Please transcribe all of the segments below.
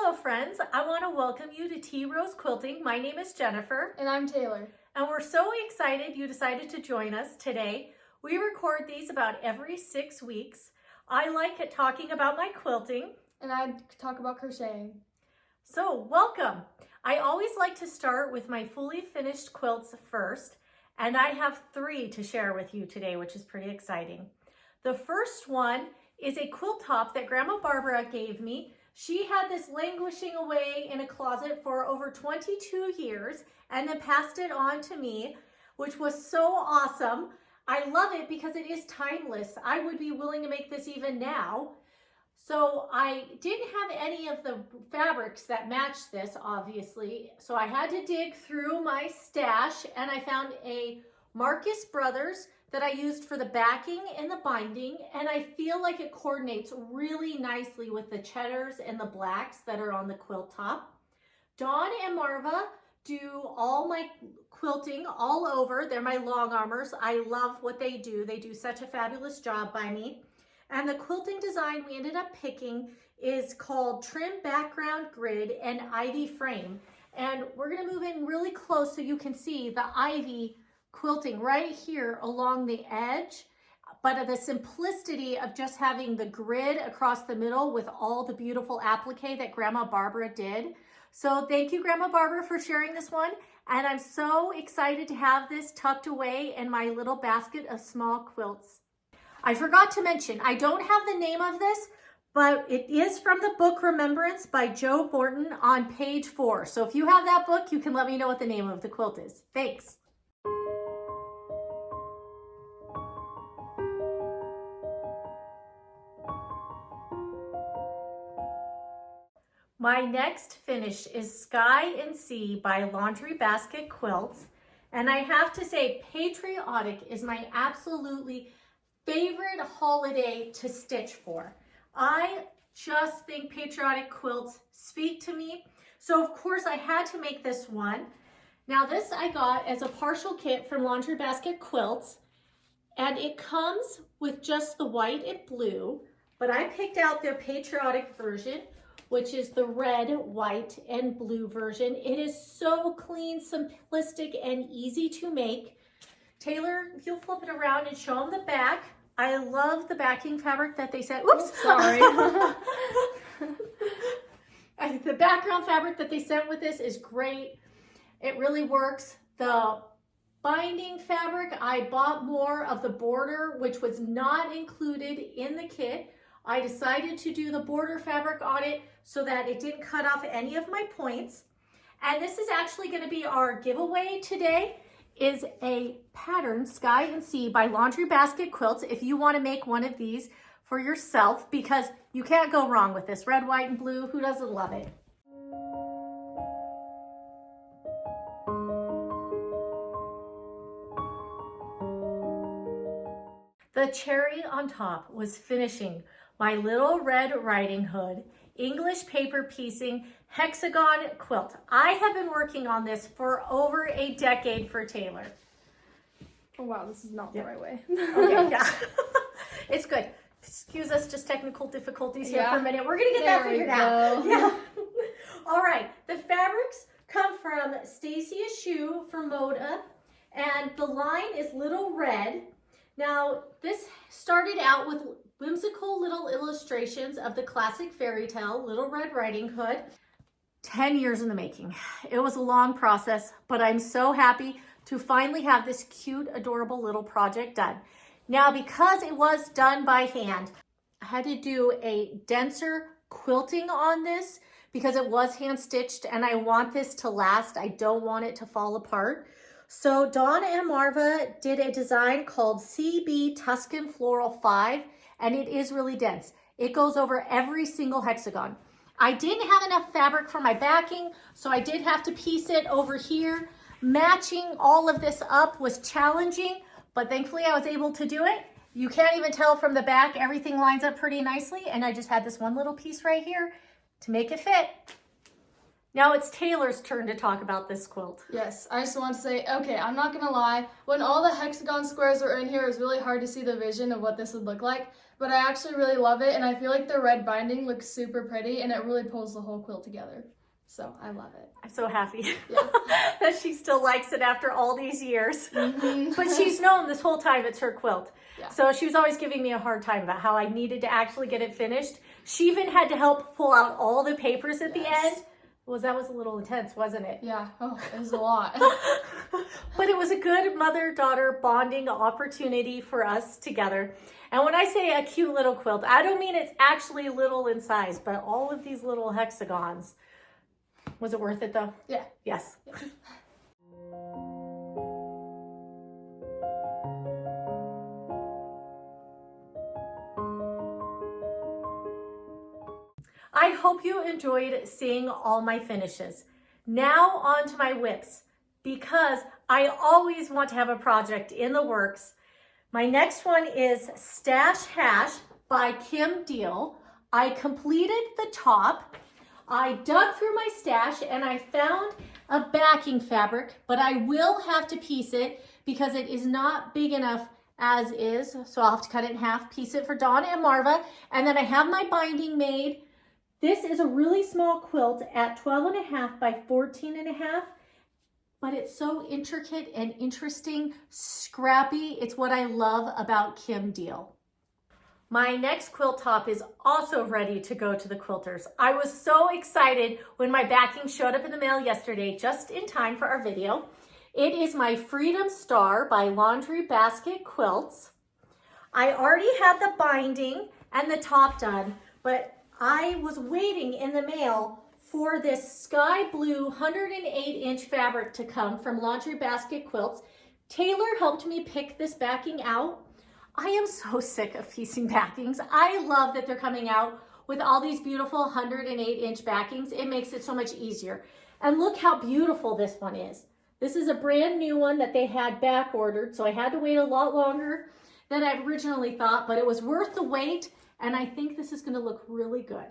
Hello friends, I want to welcome you to Tea Rose Quilting. My name is Jennifer. And I'm Taylor. And we're so excited you decided to join us today. We record these about every 6 weeks. I like talking about my quilting. And I talk about crocheting. So welcome. I always like to start with my fully finished quilts first, and I have 3 to share with you today, which is pretty exciting. The first one is a quilt top that Grandma Barbara gave me. She had this languishing away in a closet for over 22 years and then passed it on to me, which was so awesome. I love it because it is timeless. I would be willing to make this even now. So I didn't have any of the fabrics that matched this, obviously. So I had to dig through my stash and I found a Marcus Brothers that I used for the backing and the binding, and I feel like it coordinates really nicely with the cheddars and the blacks that are on the quilt top. Don and Marva do all my quilting all over. They're my longarmers. I love what they do. They do such a fabulous job by me. And the quilting design we ended up picking is called Trim Background Grid and Ivy Frame. And we're gonna move in really close so you can see the ivy quilting right here along the edge, but the simplicity of just having the grid across the middle with all the beautiful applique that Grandma Barbara did. So thank you, Grandma Barbara, for sharing this one. And I'm so excited to have this tucked away in my little basket of small quilts. I forgot to mention, I don't have the name of this, but it is from the book Remembrance by Joe Borton on page 4. So if you have that book, you can let me know what the name of the quilt is. Thanks. My next finish is Sky and Sea by Laundry Basket Quilts. And I have to say, patriotic is my absolutely favorite holiday to stitch for. I just think patriotic quilts speak to me. So of course I had to make this one. Now this I got as a partial kit from Laundry Basket Quilts, and it comes with just the white and blue, but I picked out their patriotic version, which is the red, white, and blue version. It is so clean, simplistic, and easy to make. Taylor, if you'll flip it around and show them the back. I love the backing fabric that they sent. Oops, sorry. The background fabric that they sent with this is great. It really works. The binding fabric, I bought more of the border, which was not included in the kit. I decided to do the border fabric on it so that it didn't cut off any of my points. And this is actually going to be our giveaway today, is a pattern, Sky and Sea by Laundry Basket Quilts, if you want to make one of these for yourself, because you can't go wrong with this. Red, white, and blue, who doesn't love it? The cherry on top was finishing my little red riding hood, English paper piecing, hexagon quilt. I have been working on this for over a decade for Taylor. Oh wow, this is not the right way. Okay, yeah. It's good. Excuse us, just technical difficulties here for a minute. We're gonna get that figured out. Yeah. All right, the fabrics come from Stacy Shoe from Moda, and the line is Little Red. Now, this started out with whimsical little illustrations of the classic fairy tale, Little Red Riding Hood. 10 years in the making. It was a long process, but I'm so happy to finally have this cute, adorable little project done. Now, because it was done by hand, I had to do a denser quilting on this because it was hand stitched and I want this to last. I don't want it to fall apart. So Don and Marva did a design called CB Tuscan Floral 5, and it is really dense. It goes over every single hexagon. I didn't have enough fabric for my backing, so I did have to piece it over here. Matching all of this up was challenging, but thankfully I was able to do it. You can't even tell from the back, everything lines up pretty nicely, and I just had this one little piece right here to make it fit. Now it's Taylor's turn to talk about this quilt. Yes, I just want to say, okay, I'm not gonna lie, when all the hexagon squares were in here, it was really hard to see the vision of what this would look like, but I actually really love it, and I feel like the red binding looks super pretty, and it really pulls the whole quilt together. So I love it. I'm so happy Yeah. that she still likes it after all these years. Mm-hmm. But she's known this whole time it's her quilt. Yeah. So she was always giving me a hard time about how I needed to actually get it finished. She even had to help pull out all the papers at the end. That was a little intense, wasn't it? Yeah, it was a lot. But it was a good mother-daughter bonding opportunity for us together. And when I say a cute little quilt, I don't mean it's actually little in size, but all of these little hexagons. Was it worth it though? Yeah. Yes. Yeah. I hope you enjoyed seeing all my finishes. Now on to my whips, because I always want to have a project in the works. My next one is Stash Hash by Kim Diehl. I completed the top. I dug through my stash and I found a backing fabric, but I will have to piece it because it is not big enough as is. So I'll have to cut it in half, piece it for Don and Marva. And then I have my binding made. This is a really small quilt at 12.5 by 14.5, but it's so intricate and interesting, scrappy. It's what I love about Kim Diehl. My next quilt top is also ready to go to the quilters. I was so excited when my backing showed up in the mail yesterday, just in time for our video. It is my Freedom Star by Laundry Basket Quilts. I already had the binding and the top done, but I was waiting in the mail for this sky blue 108-inch fabric to come from Laundry Basket Quilts. Taylor helped me pick this backing out. I am so sick of piecing backings. I love that they're coming out with all these beautiful 108-inch backings. It makes it so much easier. And look how beautiful this one is. This is a brand new one that they had back ordered, so I had to wait a lot longer than I originally thought, but it was worth the wait. And I think this is going to look really good.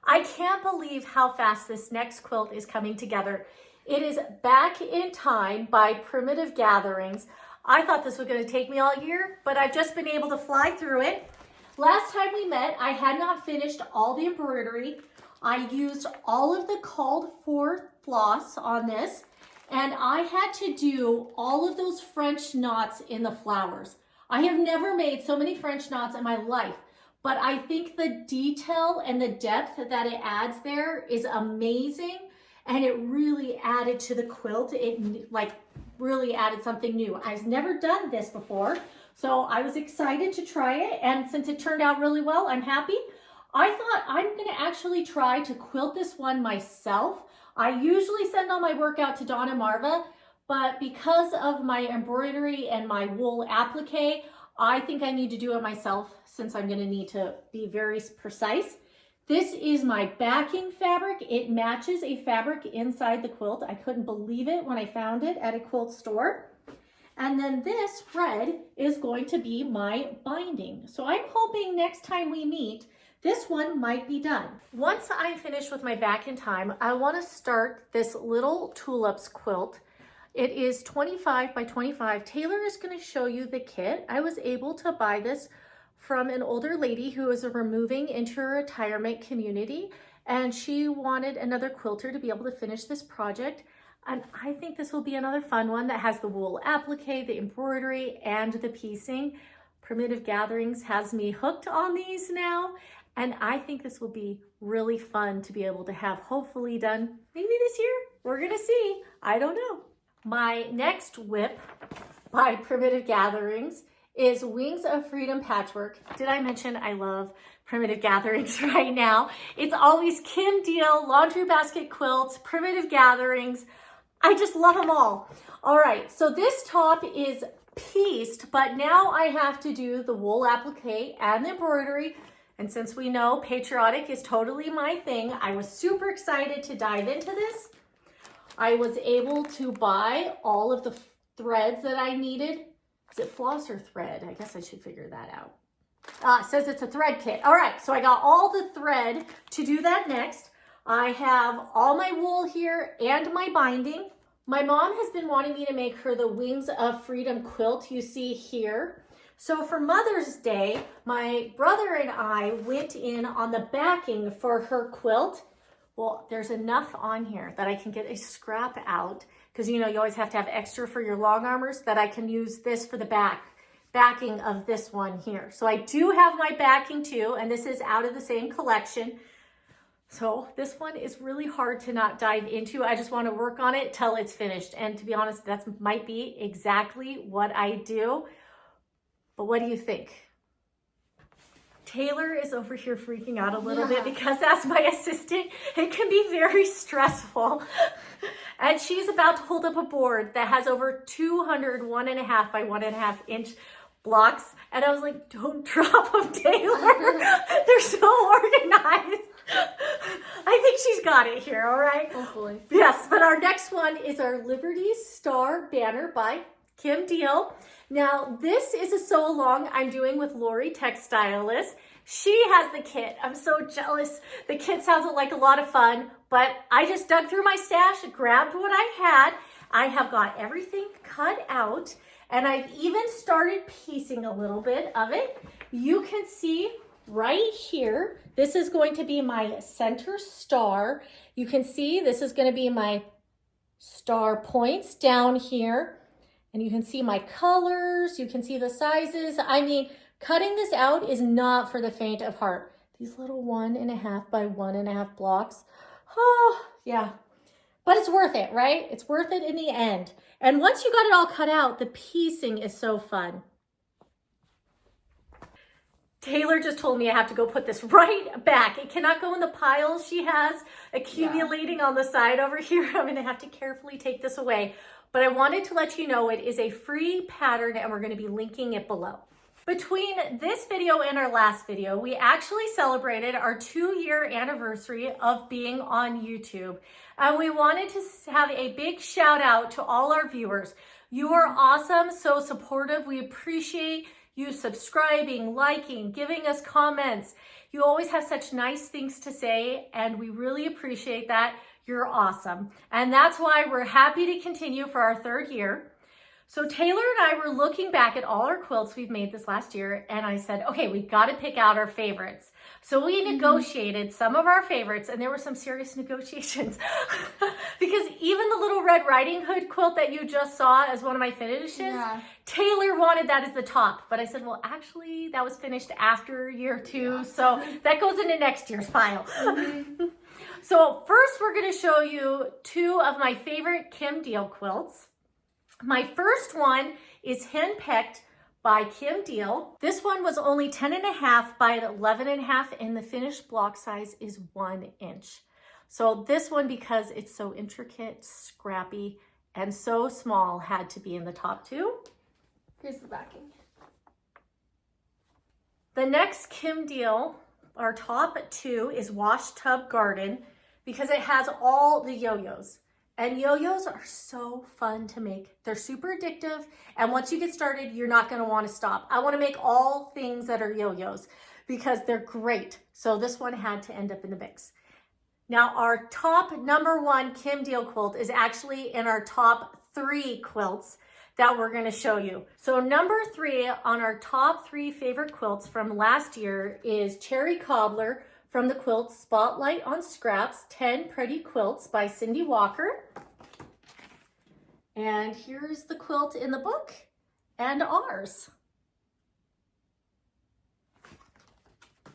I can't believe how fast this next quilt is coming together. It is Back in Time by Primitive Gatherings. I thought this was going to take me all year, but I've just been able to fly through it. Last time we met, I had not finished all the embroidery. I used all of the called for floss on this, and I had to do all of those French knots in the flowers. I have never made so many French knots in my life. But I think the detail and the depth that it adds there is amazing. And it really added to the quilt. It really added something new. I've never done this before, so I was excited to try it. And since it turned out really well, I'm happy. I thought I'm gonna actually try to quilt this one myself. I usually send all my work out to Don and Marva, but because of my embroidery and my wool applique, I think I need to do it myself since I'm going to need to be very precise. This is my backing fabric. It matches a fabric inside the quilt. I couldn't believe it when I found it at a quilt store. And then this red is going to be my binding. So I'm hoping next time we meet, this one might be done. Once I'm finished with my Back in Time, I want to start this little tulips quilt. It is 25 by 25. Taylor is going to show you the kit. I was able to buy this from an older lady who is moving into a retirement community, and she wanted another quilter to be able to finish this project. And I think this will be another fun one that has the wool applique, the embroidery, and the piecing. Primitive Gatherings has me hooked on these now, and I think this will be really fun to be able to have hopefully done maybe this year. We're going to see. I don't know. My next whip by Primitive Gatherings is Wings of Freedom Patchwork. Did I mention I love Primitive Gatherings right now? It's always Kim Diehl, Laundry Basket Quilts, Primitive Gatherings. I just love them all. All right, so this top is pieced, but now I have to do the wool applique and the embroidery. And since we know patriotic is totally my thing, I was super excited to dive into this. I was able to buy all of the threads that I needed. Is it floss or thread? I guess I should figure that out. It says it's a thread kit. All right, so I got all the thread to do that next. I have all my wool here and my binding. My mom has been wanting me to make her the Wings of Freedom quilt you see here. So for Mother's Day, my brother and I went in on the backing for her quilt. Well, there's enough on here that I can get a scrap out, because you know you always have to have extra for your long armors, that I can use this for the backing of this one here. So I do have my backing too, and this is out of the same collection. So this one is really hard to not dive into. I just want to work on it till it's finished. And to be honest, that might be exactly what I do. But what do you think? Taylor is over here freaking out a little bit because as my assistant, it can be very stressful. And she's about to hold up a board that has over 200 1.5 by 1.5 inch blocks. And I was like, don't drop them, Taylor. They're so organized. I think she's got it here, all right? Hopefully. Yes, but our next one is our Liberty Star banner by Kim Diehl. Now, this is a sew along I'm doing with Lori Texstylust. She has the kit. I'm so jealous. The kit sounds like a lot of fun, but I just dug through my stash, grabbed what I had. I have got everything cut out, and I've even started piecing a little bit of it. You can see right here, this is going to be my center star. You can see this is going to be my star points down here. And you can see my colors, you can see the sizes. I mean, cutting this out is not for the faint of heart. These little 1.5 by 1.5 blocks. Oh, yeah. But it's worth it, right? It's worth it in the end. And once you got it all cut out, the piecing is so fun. Taylor just told me I have to go put this right back. It cannot go in the pile she has accumulating on the side over here. I'm going to have to carefully take this away. But I wanted to let you know it is a free pattern and we're going to be linking it below. Between this video and our last video, we actually celebrated our 2-year anniversary of being on YouTube. And we wanted to have a big shout out to all our viewers. You are awesome, so supportive. We appreciate you subscribing, liking, giving us comments. You always have such nice things to say, and we really appreciate that. You're awesome. And that's why we're happy to continue for our 3rd year. So Taylor and I were looking back at all our quilts we've made this last year, and I said, okay, we've got to pick out our favorites. So we negotiated some of our favorites, and there were some serious negotiations because even the little Red Riding Hood quilt that you just saw as one of my finishes, Taylor wanted that as the top. But I said, well, actually, that was finished after year 2, so that goes into next year's pile. So first, we're going to show you 2 of my favorite Kim Diehl quilts. My first one is Handpicked by Kim Diehl. This one was only 10.5 by 11.5, and the finished block size is 1 inch. So this one, because it's so intricate, scrappy, and so small, had to be in the top 2. Here's the backing. The next Kim Diehl, our top 2, is Wash Tub Garden, because it has all the yo-yos. And yo-yos are so fun to make. They're super addictive. And once you get started, you're not going to want to stop. I want to make all things that are yo-yos because they're great. So this one had to end up in the mix. Now our top #1 Kim Diehl quilt is actually in our top 3 quilts that we're going to show you. So number 3 on our top 3 favorite quilts from last year is Cherry Cobbler from the quilt Spotlight on Scraps, 10 Pretty Quilts by Cyndi Walker. And here's the quilt in the book and ours.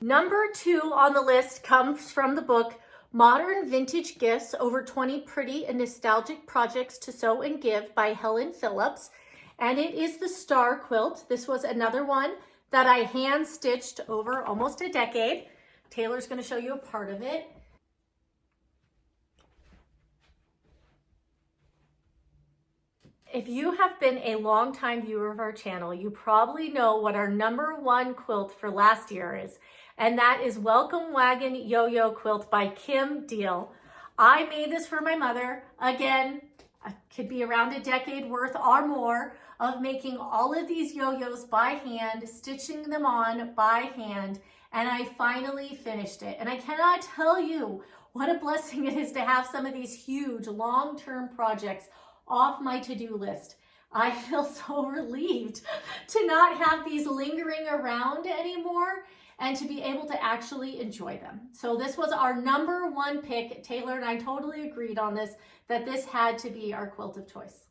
Number 2 on the list comes from the book Modern Vintage Gifts, Over 20 Pretty and Nostalgic Projects to Sew and Give by Helen Phillips. And it is the Star Quilt. This was another one that I hand stitched over almost a decade. Taylor's going to show you a part of it. If you have been a longtime viewer of our channel, you probably know what our #1 quilt for last year is, and that is Welcome Wagon Yo-Yo Quilt by Kim Diehl. I made this for my mother. Again, it could be around a decade worth or more of making all of these yo-yos by hand, stitching them on by hand, and I finally finished it. And I cannot tell you what a blessing it is to have some of these huge long-term projects off my to-do list. I feel so relieved to not have these lingering around anymore and to be able to actually enjoy them. So this was our number one pick. Taylor and I totally agreed on this, that this had to be our quilt of choice.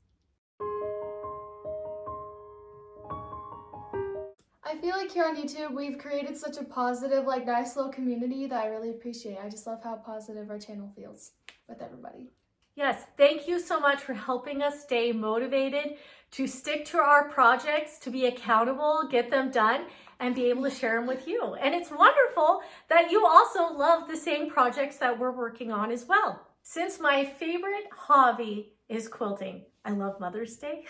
I feel like here on YouTube, we've created such a positive, like nice little community that I really appreciate. I just love how positive our channel feels with everybody. Yes, thank you so much for helping us stay motivated to stick to our projects, to be accountable, get them done, and be able to share them with you. And it's wonderful that you also love the same projects that we're working on as well. Since my favorite hobby is quilting, I love Mother's Day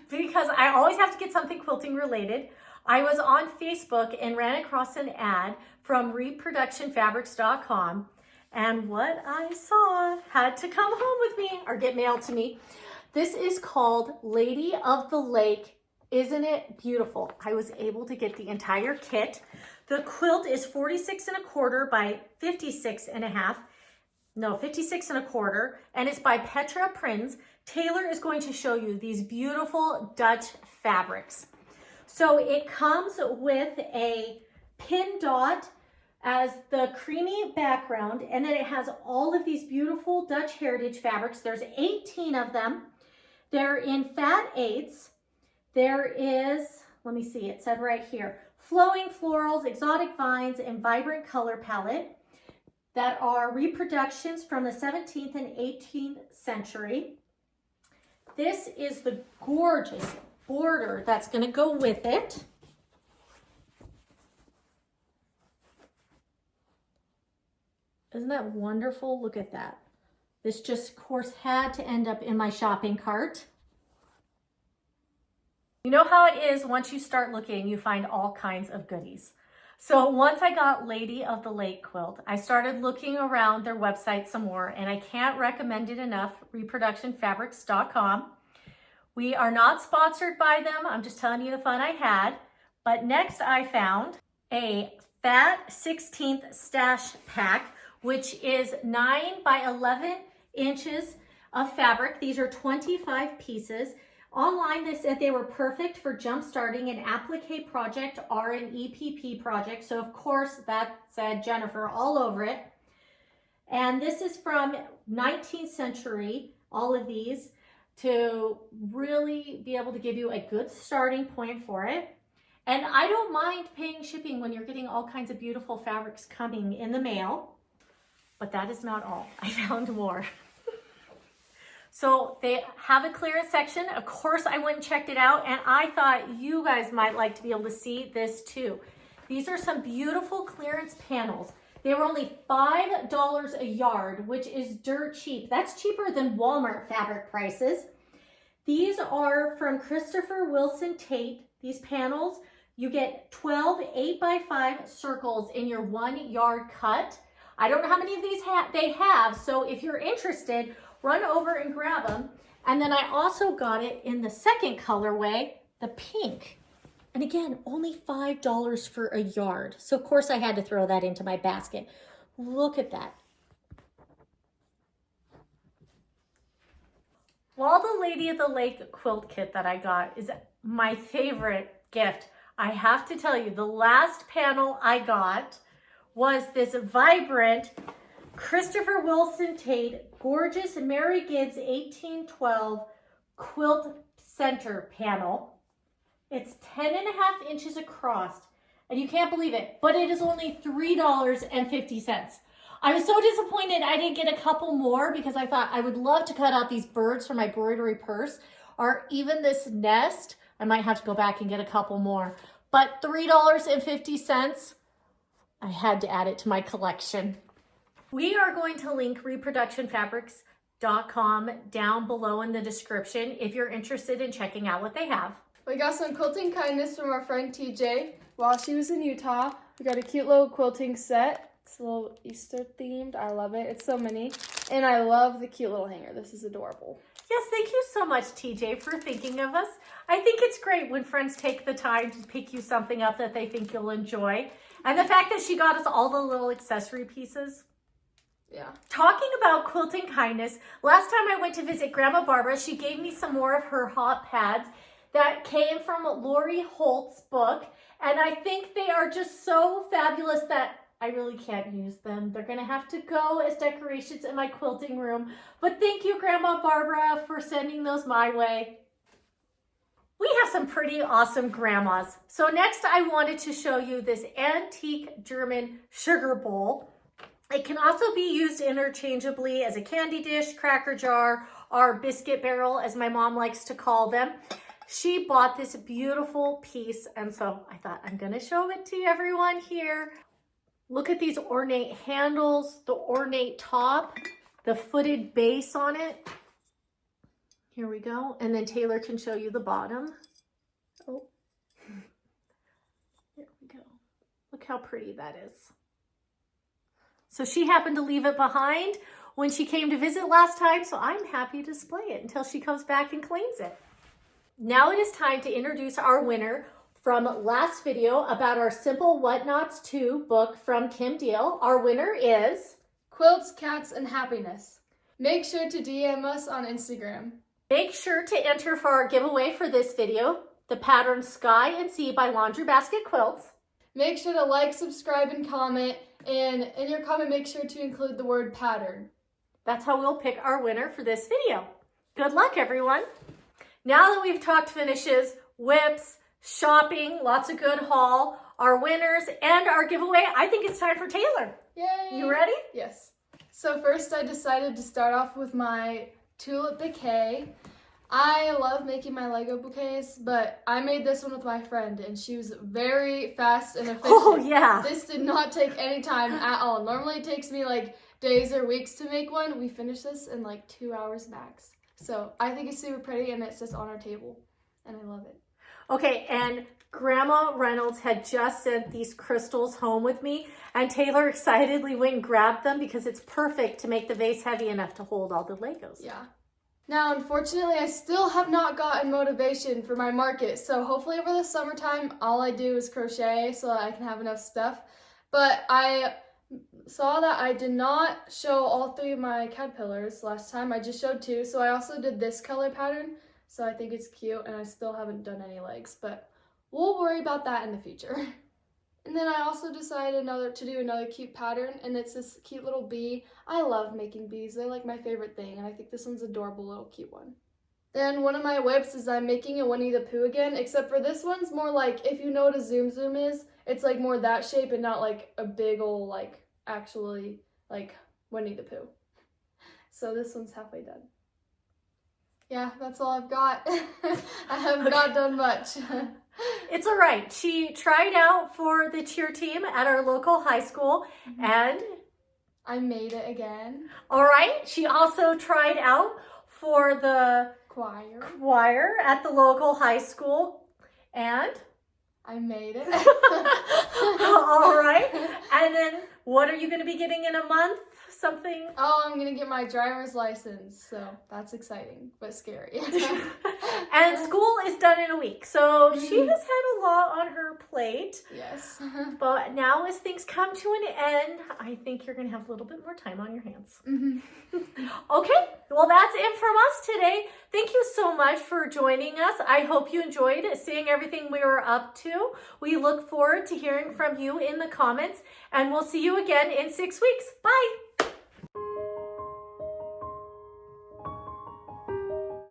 because I always have to get something quilting related. I was on Facebook and ran across an ad from reproductionfabrics.com, and what I saw had to come home with me or get mailed to me. This is called Lady of the Lake. Isn't it beautiful? I was able to get the entire kit. The quilt is 46 1/4 by 56 1/2. No, 56 1/4, and it's by Petra Prinz. Taylor is going to show you these beautiful Dutch fabrics. So it comes with a pin dot as the creamy background, and then it has all of these beautiful Dutch heritage fabrics. There's 18 of them. They're in fat 8s. There is, let me see, it said right here, flowing florals, exotic vines, and vibrant color palette that are reproductions from the 17th and 18th century. This is the gorgeous border that's going to go with it. Isn't that wonderful? Look at that. This just, of course, had to end up in my shopping cart. You know how it is, once you start looking, you find all kinds of goodies. So once I got Lady of the Lake quilt, I started looking around their website some more, and I can't recommend it enough, reproductionfabrics.com. We are not sponsored by them. I'm just telling you the fun I had. But next I found a fat 16th stash pack, which is 9 by 11 inches of fabric. These are 25 pieces. Online, they said they were perfect for jump starting an applique project or an EPP project. So of course that said Jennifer all over it. And this is from 19th century, all of these, to really be able to give you a good starting point for it. And I don't mind paying shipping when you're getting all kinds of beautiful fabrics coming in the mail, but that is not all. I found more. So they have a clearance section. Of course, I went and checked it out, and I thought you guys might like to be able to see this too. These are some beautiful clearance panels. They were only $5 a yard, which is dirt cheap. That's cheaper than Walmart fabric prices. These are from Christopher Wilson Tate. These panels, you get 12 8x5 circles in your 1 yard cut. I don't know how many of these they have, so if you're interested, run over and grab them. And then I also got it in the second colorway, the pink. And again, only $5 for a yard. So of course I had to throw that into my basket. Look at that. While the Lady of the Lake quilt kit that I got is my favorite gift, I have to tell you, the last panel I got was this vibrant Christopher Wilson Tate gorgeous Mary Gibbs 1812 quilt center panel. It's 10.5 inches across, and you can't believe it, but it is only $3.50. I was so disappointed I didn't get a couple more because I thought I would love to cut out these birds for my embroidery purse, or even this nest. I might have to go back and get a couple more, but $3.50, I had to add it to my collection. We are going to link reproductionfabrics.com down below in the description if you're interested in checking out what they have. We got some quilting kindness from our friend TJ while she was in Utah. We got a cute little quilting set. It's a little Easter themed. I love it. It's so mini. And I love the cute little hanger. This is adorable. Yes, thank you so much, TJ, for thinking of us. I think it's great when friends take the time to pick you something up that they think you'll enjoy. And the fact that she got us all the little accessory pieces. Yeah. Talking about quilting kindness, last time I went to visit Grandma Barbara, she gave me some more of her hot pads that came from Lori Holt's book. And I think they are just so fabulous that I really can't use them. They're gonna have to go as decorations in my quilting room. But thank you, Grandma Barbara, for sending those my way. We have some pretty awesome grandmas. So next I wanted to show you this antique German sugar bowl. It can also be used interchangeably as a candy dish, cracker jar, or biscuit barrel, as my mom likes to call them. She bought this beautiful piece, and so I thought I'm gonna show it to everyone here. Look at these ornate handles, the ornate top, the footed base on it. Here we go. And then Taylor can show you the bottom. Oh, there we go. Look how pretty that is. So she happened to leave it behind when she came to visit last time, so I'm happy to display it until she comes back and claims it. Now it is time to introduce our winner from last video about our Simple Whatnots 2 book from Kim Diehl. Our winner is Quilts, Cats, and Happiness. Make sure to DM us on Instagram. Make sure to enter for our giveaway for this video, the pattern Sky and Sea by Laundry Basket Quilts. Make sure to like, subscribe, and comment. And in your comment, make sure to include the word pattern. That's how we'll pick our winner for this video. Good luck, everyone. Now that we've talked finishes, whips, shopping, lots of good haul, our winners, and our giveaway, I think it's time for Taylor. Yay! You ready? Yes. So first I decided to start off with my tulip bouquet. I love making my Lego bouquets, but I made this one with my friend, and she was very fast and efficient. Oh, yeah. This did not take any time at all. Normally it takes me like days or weeks to make one. We finished this in like 2 hours max. So I think it's super pretty, and it's just on our table, and I love it. Okay, and Grandma Reynolds had just sent these crystals home with me, and Taylor excitedly went and grabbed them because it's perfect to make the vase heavy enough to hold all the Legos. Yeah. Now, unfortunately, I still have not gotten motivation for my market, so hopefully over the summertime, all I do is crochet so that I can have enough stuff. But I saw that I did not show all 3 of my caterpillars last time. I just showed 2, so I also did this color pattern, so I think it's cute, and I still haven't done any legs, but we'll worry about that in the future. And then I also decided to do another cute pattern, and it's this cute little bee. I love making bees. They're like my favorite thing, and I think this one's adorable, little cute one. Then one of my whips is I'm making a Winnie the Pooh again, except for this one's more like, if you know what a zoom is, it's like more that shape and not like a big ol' like actually like Winnie the Pooh. So this one's halfway done. Yeah, that's all I've got. I have not done much. It's all right. She tried out for the cheer team at our local high school, and I made it again. All right. She also tried out for the choir at the local high school, and I made it. all right. And then what are you going to be getting in a month? Something? Oh, I'm going to get my driver's license. So that's exciting, but scary. And school is done in a week. So she has had a lot on her plate. Yes. But now as things come to an end, I think you're going to have a little bit more time on your hands. Okay. Well, that's it from us today. Thank you so much for joining us. I hope you enjoyed seeing everything we were up to. We look forward to hearing from you in the comments, and we'll see you again in 6 weeks. Bye.